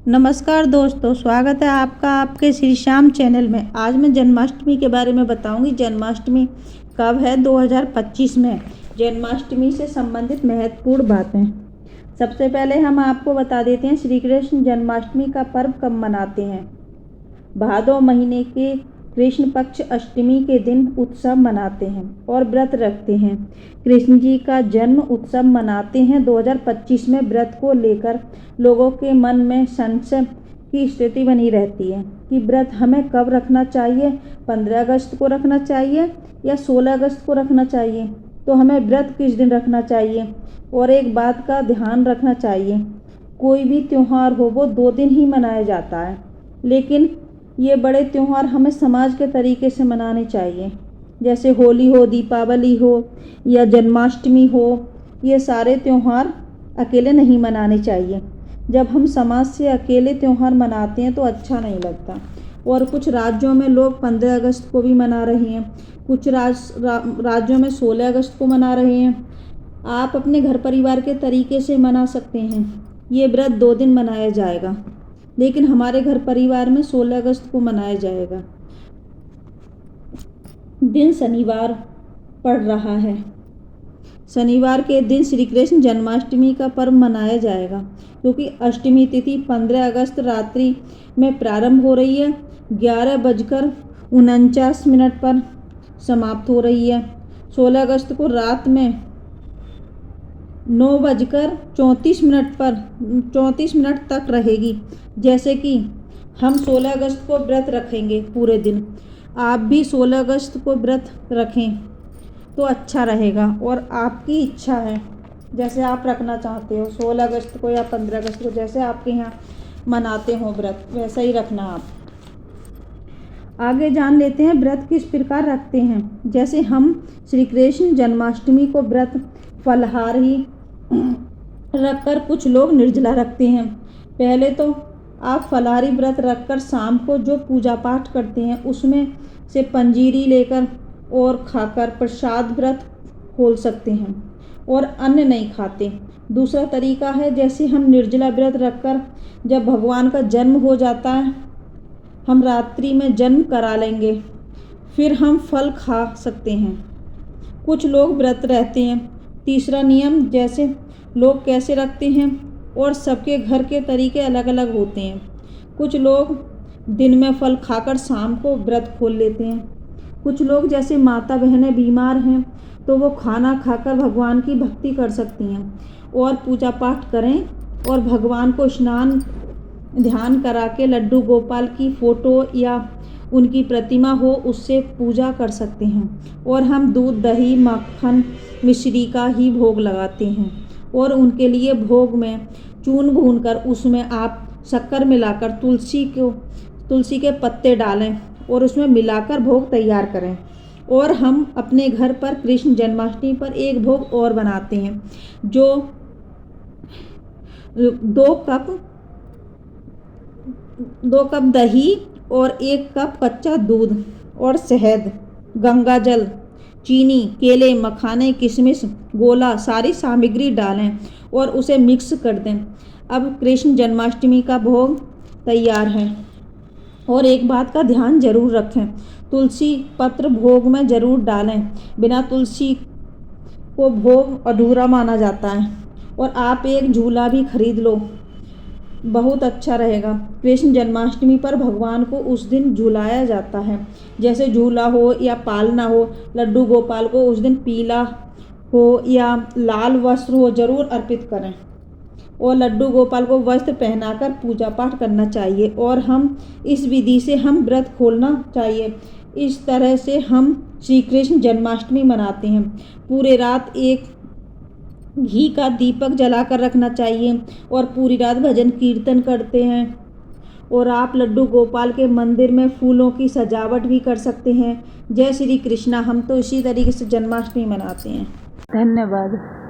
नमस्कार दोस्तों, स्वागत है आपका आपके श्री श्याम चैनल में। आज मैं जन्माष्टमी के बारे में बताऊंगी। जन्माष्टमी कब है? 2025 में। जन्माष्टमी से संबंधित महत्वपूर्ण बातें। सबसे पहले हम आपको बता देते हैं श्री कृष्ण जन्माष्टमी का पर्व कब मनाते हैं। भादो महीने के कृष्ण पक्ष अष्टमी के दिन उत्सव मनाते हैं और व्रत रखते हैं। कृष्ण जी का जन्म उत्सव मनाते हैं। 2025 में व्रत को लेकर लोगों के मन में संशय की स्थिति बनी रहती है कि व्रत हमें कब रखना चाहिए। 15 अगस्त को रखना चाहिए या 16 अगस्त को रखना चाहिए। तो हमें व्रत किस दिन रखना चाहिए। और एक बात का ध्यान रखना चाहिए, कोई भी त्यौहार हो वो 2 दिन ही मनाया जाता है, लेकिन ये बड़े त्यौहार हमें समाज के तरीके से मनाने चाहिए। जैसे होली हो, दीपावली हो या जन्माष्टमी हो, ये सारे त्यौहार अकेले नहीं मनाने चाहिए। जब हम समाज से अकेले त्यौहार मनाते हैं तो अच्छा नहीं लगता। और कुछ राज्यों में लोग 15 अगस्त को भी मना रहे हैं, कुछ राज्यों में 16 अगस्त को मना रहे हैं। आप अपने घर परिवार के तरीके से मना सकते हैं। ये व्रत 2 दिन मनाया जाएगा, लेकिन हमारे घर परिवार में 16 अगस्त को मनाया जाएगा। दिन शनिवार पड़ रहा है। शनिवार के दिन श्री कृष्ण जन्माष्टमी का पर्व मनाया जाएगा, क्योंकि अष्टमी तिथि 15 अगस्त रात्रि में प्रारंभ हो रही है। 11:49 पर समाप्त हो रही है। 16 अगस्त को रात में 9:34 तक रहेगी। जैसे कि हम 16 अगस्त को व्रत रखेंगे पूरे दिन, आप भी 16 अगस्त को व्रत रखें तो अच्छा रहेगा। और आपकी इच्छा है, जैसे आप रखना चाहते हो 16 अगस्त को या 15 अगस्त को, जैसे आपके यहाँ मनाते हो व्रत, वैसा ही रखना आप। आगे जान लेते हैं व्रत किस प्रकार रखते हैं। जैसे हम श्री कृष्ण जन्माष्टमी को व्रत फलाहारी रखकर कुछ लोग निर्जला रखते हैं। पहले तो आप फलाहारी व्रत रखकर शाम को जो पूजा पाठ करते हैं उसमें से पंजीरी लेकर और खाकर प्रसाद व्रत खोल सकते हैं और अन्न नहीं खाते। दूसरा तरीका है, जैसे हम निर्जला व्रत रखकर जब भगवान का जन्म हो जाता है, हम रात्रि में जन्म करा लेंगे, फिर हम फल खा सकते हैं। कुछ लोग व्रत रहते हैं। तीसरा नियम, जैसे लोग कैसे रखते हैं और सबके घर के तरीके अलग अलग होते हैं। कुछ लोग दिन में फल खाकर शाम को व्रत खोल लेते हैं। कुछ लोग, जैसे माता बहनें बीमार हैं, तो वो खाना खाकर भगवान की भक्ति कर सकती हैं और पूजा पाठ करें और भगवान को स्नान ध्यान करा के लड्डू गोपाल की फ़ोटो या उनकी प्रतिमा हो उससे पूजा कर सकते हैं। और हम दूध, दही, मक्खन, मिश्री का ही भोग लगाते हैं और उनके लिए भोग में चून भूनकर उसमें आप शक्कर मिलाकर तुलसी के पत्ते डालें और उसमें मिलाकर भोग तैयार करें। और हम अपने घर पर कृष्ण जन्माष्टमी पर एक भोग और बनाते हैं, जो 2 कप दही और 1 कप कच्चा दूध और शहद, गंगा जल, चीनी, केले, मखाने, किशमिश, गोला, सारी सामग्री डालें और उसे मिक्स कर दें। अब कृष्ण जन्माष्टमी का भोग तैयार है। और एक बात का ध्यान जरूर रखें, तुलसी पत्र भोग में जरूर डालें। बिना तुलसी को भोग अधूरा माना जाता है। और आप एक झूला भी खरीद लो, बहुत अच्छा रहेगा। कृष्ण जन्माष्टमी पर भगवान को उस दिन झुलाया जाता है। जैसे झूला हो या पालना हो, लड्डू गोपाल को उस दिन पीला हो या लाल वस्त्र हो जरूर अर्पित करें और लड्डू गोपाल को वस्त्र पहनाकर पूजा पाठ करना चाहिए। और हम इस विधि से हम व्रत खोलना चाहिए। इस तरह से हम श्री कृष्ण जन्माष्टमी मनाते हैं। पूरे रात एक घी का दीपक जलाकर रखना चाहिए और पूरी रात भजन कीर्तन करते हैं। और आप लड्डू गोपाल के मंदिर में फूलों की सजावट भी कर सकते हैं। जय श्री कृष्णा। हम तो इसी तरीके से जन्माष्टमी मनाते हैं। धन्यवाद।